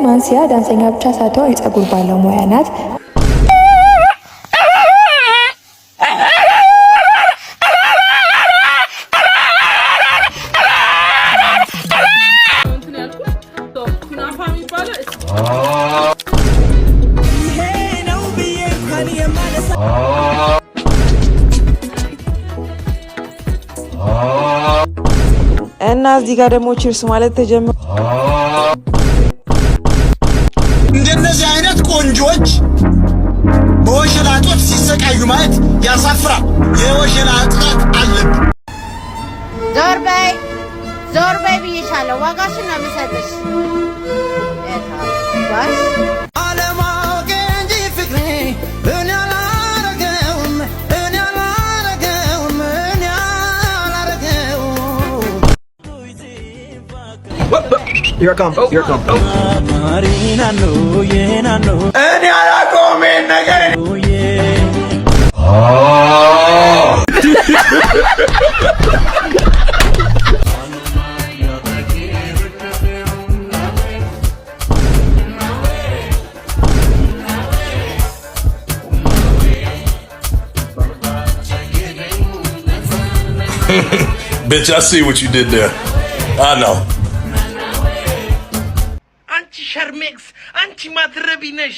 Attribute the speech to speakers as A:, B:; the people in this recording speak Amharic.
A: ማንሲያ ዳንሰኛ ብቻ ሳትሆን የፀጉር ባለሙያ ናት።
B: እና እዚህ ጋር ደግሞ ቺርስ ማለት ተጀመረ።
C: እንደነዚህ አይነት ቆንጆች በወሸላጦች ሲሰቃዩ ማየት ያሳፍራል። የወሸላ እጥረት አለብን።
D: ዞር በይ ብዬሻለሁ። ዋጋሽን ነው የምሰጥሽ። አለማወቅ እንጂ ፍቅሬ እኔ አላረገውም።
C: Here I come. Marina no yena no. Any ala come nagare.
E: Bitch, I see what you did there. I know.
F: ሸርሜክስ አንቺ ማትረቢ ነሽ።